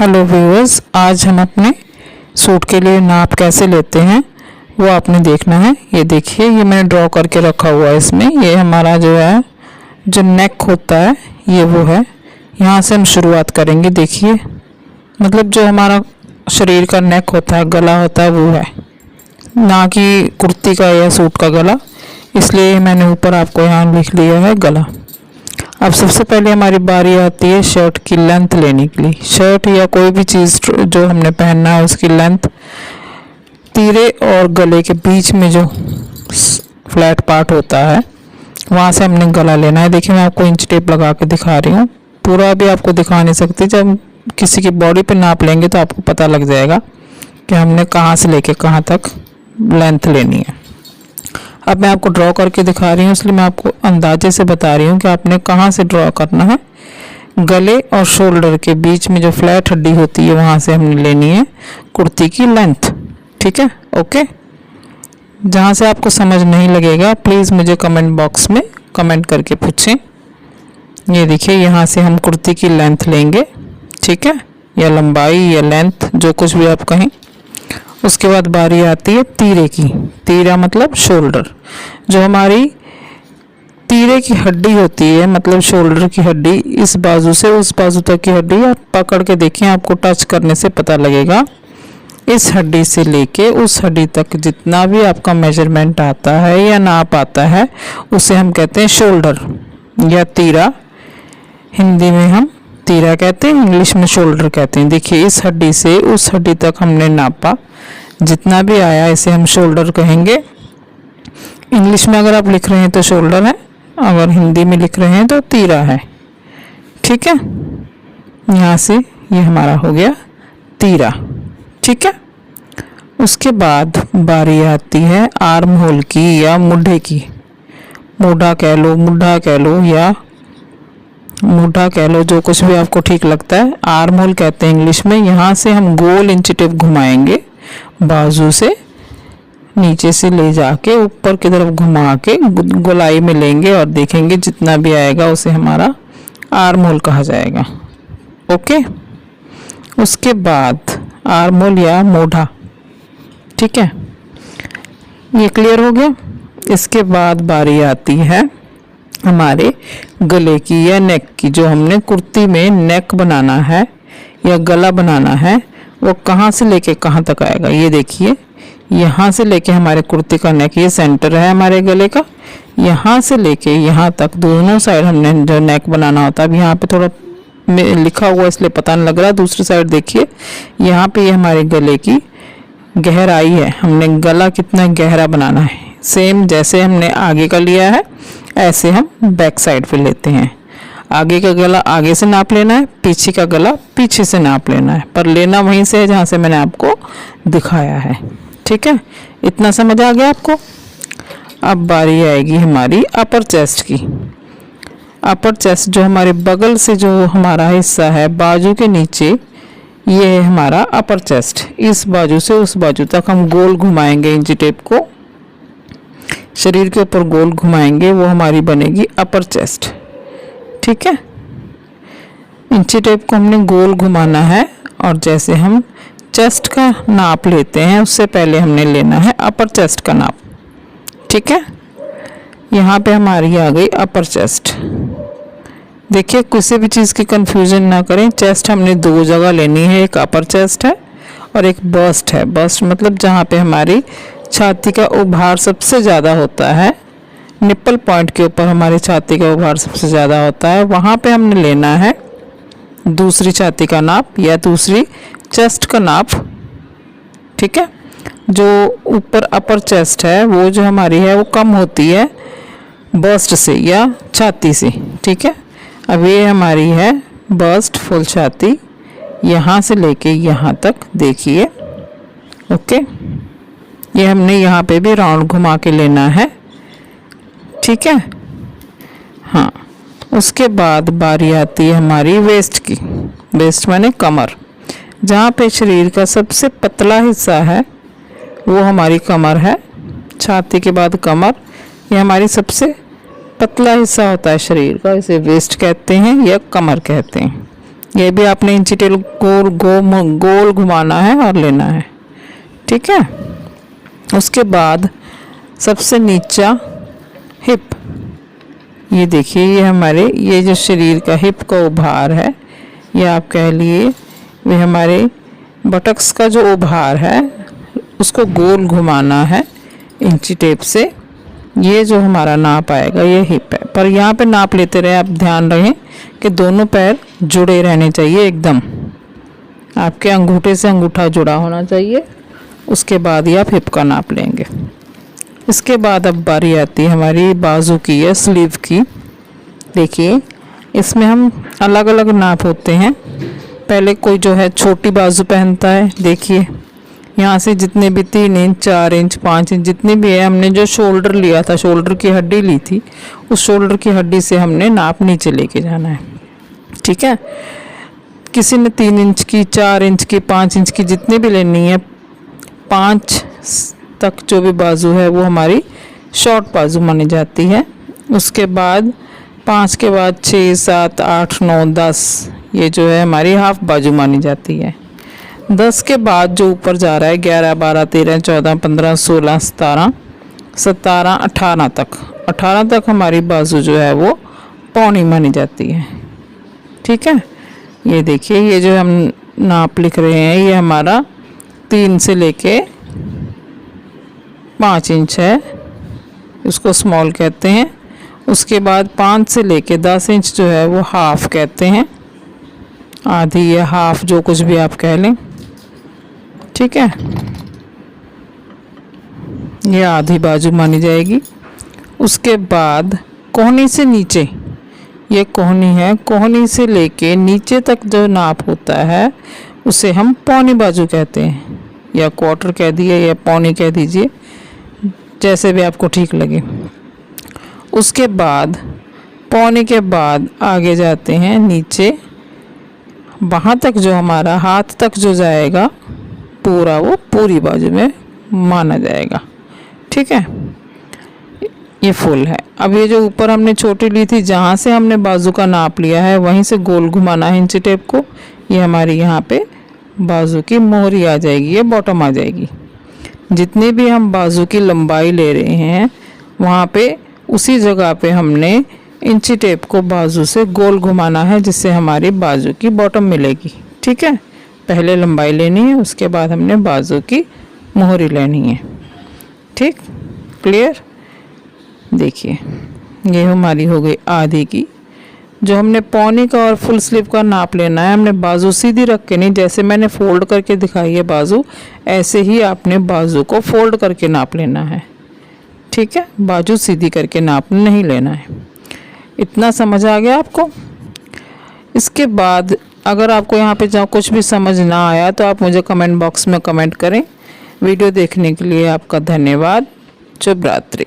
Hello viewers, आज हम अपने सूट के लिए नाप कैसे लेते हैं वो आपने देखना है। ये देखिए, ये मैंने ड्रॉ करके रखा हुआ है। इसमें ये हमारा जो नेक होता है ये वो है। यहाँ से हम शुरुआत करेंगे। देखिए, मतलब जो हमारा शरीर का नेक होता है, गला होता है, वो है, ना कि कुर्ती का या सूट का गला। इसलिए मैंने ऊपर आपको यहाँ लिख लिया है गला। अब सबसे पहले हमारी बारी आती है शर्ट की लेंथ लेने के लिए। शर्ट या कोई भी चीज़ जो हमने पहनना है उसकी लेंथ, तीरे और गले के बीच में जो फ्लैट पार्ट होता है वहाँ से हमने गला लेना है। देखिए, मैं आपको इंच टेप लगा के दिखा रही हूँ। पूरा भी आपको दिखा नहीं सकती। जब किसी की बॉडी पे नाप लेंगे तो आपको पता लग जाएगा कि हमने कहाँ से लेके कहाँ तक लेंथ लेनी है। अब मैं आपको ड्रॉ करके दिखा रही हूँ, इसलिए मैं आपको अंदाजे से बता रही हूँ कि आपने कहाँ से ड्रॉ करना है। गले और शोल्डर के बीच में जो फ्लैट हड्डी होती है वहाँ से हमने लेनी है कुर्ती की लेंथ। ठीक है, ओके। जहाँ से आपको समझ नहीं लगेगा प्लीज़ मुझे कमेंट बॉक्स में कमेंट करके पूछें। ये देखिए, यहाँ से हम कुर्ती की लेंथ लेंगे, ठीक है, या लंबाई या लेंथ, जो कुछ भी आप कहें। उसके बाद बारी आती है तीरे की। तीरा मतलब शोल्डर। जो हमारी तीरे की हड्डी होती है, मतलब शोल्डर की हड्डी, इस बाजू से उस बाजू तक की हड्डी आप पकड़ के देखिए, आपको टच करने से पता लगेगा। इस हड्डी से लेके उस हड्डी तक जितना भी आपका मेजरमेंट आता है या नाप आता है उसे हम कहते हैं शोल्डर या तीरा। हिंदी में हम तीरा कहते हैं, इंग्लिश में शोल्डर कहते हैं। देखिए, इस हड्डी से उस हड्डी तक हमने नापा, जितना भी आया इसे हम शोल्डर कहेंगे। इंग्लिश में अगर आप लिख रहे हैं तो शोल्डर है, अगर हिंदी में लिख रहे हैं तो तीरा है। ठीक है, यहाँ से ये हमारा हो गया तीरा। ठीक है, उसके बाद बारी आती है आर्म होल की या मुड्ढे की। मुड्ढा कह लो, मुड्ढा कह लो या मुड्ढा कह लो, जो कुछ भी आपको ठीक लगता है। आर्म होल कहते हैं इंग्लिश में। यहाँ से हम गोल इंच टेप घुमाएंगे, बाजू से नीचे से ले जाके ऊपर की तरफ घुमा के गोलाई में लेंगे और देखेंगे जितना भी आएगा उसे हमारा आर्म होल कहा जाएगा। ओके, उसके बाद आर्म होल या मोढ़ा। ठीक है, ये क्लियर हो गया। इसके बाद बारी आती है हमारे गले की या नेक की। जो हमने कुर्ती में नेक बनाना है या गला बनाना है वो कहाँ से लेके कहाँ तक आएगा। ये देखिए, यहाँ से लेके हमारे कुर्ती का नेक, ये सेंटर है हमारे गले का, यहाँ से लेके यहाँ तक दोनों साइड हमने जो नेक बनाना होता है। अब यहाँ पे थोड़ा लिखा हुआ इसलिए पता नहीं लग रहा, दूसरी साइड देखिए, यहाँ पे ये हमारे गले की गहराई है। हमने गला कितना गहरा बनाना है, सेम जैसे हमने आगे का लिया है ऐसे हम बैक साइड पे लेते हैं। आगे का गला आगे से नाप लेना है, पीछे का गला पीछे से नाप लेना है, पर लेना वहीं से है जहाँ से मैंने आपको दिखाया है। ठीक है, इतना समझ आ गया आपको। अब बारी आएगी हमारी अपर चेस्ट की। अपर चेस्ट जो हमारे बगल से जो हमारा हिस्सा है बाजू के नीचे, ये है हमारा अपर चेस्ट। इस बाजू से उस बाजू तक हम गोल घुमाएंगे इंची टेप को, शरीर के ऊपर गोल घुमाएंगे, वो हमारी बनेगी अपर चेस्ट। ठीक है, इंची टेप को हमने गोल घुमाना है और जैसे हम चेस्ट का नाप लेते हैं उससे पहले हमने लेना है अपर चेस्ट का नाप। ठीक है, यहाँ पे हमारी आ गई अपर चेस्ट। देखिए, किसी भी चीज़ की कंफ्यूजन ना करें। चेस्ट हमने दो जगह लेनी है, एक अपर चेस्ट है और एक बस्ट है। बस्ट मतलब जहाँ पे हमारी छाती का उभार सबसे ज़्यादा होता है, निप्पल पॉइंट के ऊपर हमारी छाती का उभार सबसे ज़्यादा होता है, वहाँ पे हमने लेना है दूसरी छाती का नाप या दूसरी चेस्ट का नाप। ठीक है, जो ऊपर अपर चेस्ट है वो जो हमारी है वो कम होती है बस्ट से या छाती से। ठीक है, अब ये हमारी है बस्ट फुल छाती, यहाँ से लेके यहाँ तक देखिए। ओके, ये हमने यहाँ पे भी राउंड घुमा के लेना है। ठीक है, हाँ। उसके बाद बारी आती है हमारी वेस्ट की। वेस्ट माने कमर। जहाँ पे शरीर का सबसे पतला हिस्सा है वो हमारी कमर है। छाती के बाद कमर, ये हमारी सबसे पतला हिस्सा होता है शरीर का, इसे वेस्ट कहते हैं या कमर कहते हैं। ये भी आपने इंची टेप गोल घुमाना है और लेना है। ठीक है। उसके बाद सबसे नीचा हिप, ये देखिए ये हमारे ये जो शरीर का हिप का उभार है, ये आप कह लिए वे हमारे बटक्स का जो उभार है उसको गोल घुमाना है इंची टेप से। ये जो हमारा नाप आएगा ये हिप है। पर यहाँ पे नाप लेते रहे, आप ध्यान रखें कि दोनों पैर जुड़े रहने चाहिए एकदम, आपके अंगूठे से अंगूठा जुड़ा होना चाहिए। उसके बाद ही आप हिप का नाप लेंगे। इसके बाद अब बारी आती है हमारी बाजू की या स्लीव की। देखिए इसमें हम अलग अलग नाप होते हैं। पहले कोई जो है छोटी बाजू पहनता है, देखिए यहाँ से जितने भी 3 इंच 4 इंच 5 इंच जितनी भी है, हमने जो शोल्डर लिया था, शोल्डर की हड्डी ली थी, उस शोल्डर की हड्डी से हमने नाप नीचे लेके जाना है। ठीक है। किसी ने 3 इंच की 4 इंच की 5 इंच की जितनी भी लेनी है, 5 तक जो भी बाजू है वो हमारी शॉर्ट बाजू मानी जाती है। उसके बाद 5 के बाद 6 7 8 9 10 ये जो है हमारी हाफ बाजू मानी जाती है। 10 के बाद जो ऊपर जा रहा है 11 12 13 14 15 16 17 17 18 तक हमारी बाजू जो है वो पौनी मानी जाती है। ठीक है। ये देखिए ये जो हम नाप लिख रहे हैं ये हमारा 3 से लेके 5 इंच है, उसको स्मॉल कहते हैं। उसके बाद 5 से लेके 10 इंच जो है वो हाफ कहते हैं, आधी या हाफ जो कुछ भी आप कह लें। ठीक है। ये आधी बाजू मानी जाएगी। उसके बाद कोहनी से नीचे, ये कोहनी है, कोहनी से लेके नीचे तक जो नाप होता है उसे हम पौनी बाजू कहते हैं, या क्वार्टर कह दिए या पौनी कह दीजिए, जैसे भी आपको ठीक लगे। उसके बाद पौने के बाद आगे जाते हैं नीचे, वहाँ तक जो हमारा हाथ तक जो जाएगा पूरा वो पूरी बाजू में माना जाएगा। ठीक है। ये फुल है। अब ये जो ऊपर हमने छोटी ली थी, जहाँ से हमने बाजू का नाप लिया है वहीं से गोल घुमाना है इंची टेप को। ये हमारी यहाँ पे बाजू की मोहरी आ जाएगी, ये बॉटम आ जाएगी। जितनी भी हम बाजू की लंबाई ले रहे हैं वहाँ पे उसी जगह पे हमने इंची टेप को बाजू से गोल घुमाना है, जिससे हमारी बाजू की बॉटम मिलेगी। ठीक है। पहले लंबाई लेनी है, उसके बाद हमने बाजू की मोहरी लेनी है। ठीक, क्लियर। देखिए ये हमारी हो गई आधी की। जो हमने पौनी का और फुल स्लीव का नाप लेना है, हमने बाजू सीधी रख के नहीं, जैसे मैंने फोल्ड करके दिखाई है बाजू, ऐसे ही आपने बाजू को फोल्ड करके नाप लेना है। ठीक है। बाजू सीधी करके नाप नहीं लेना है। इतना समझ आ गया आपको। इसके बाद अगर आपको यहाँ पे जहाँ कुछ भी समझ ना आया तो आप मुझे कमेंट बॉक्स में कमेंट करें। वीडियो देखने के लिए आपका धन्यवाद। शुभ रात्रि।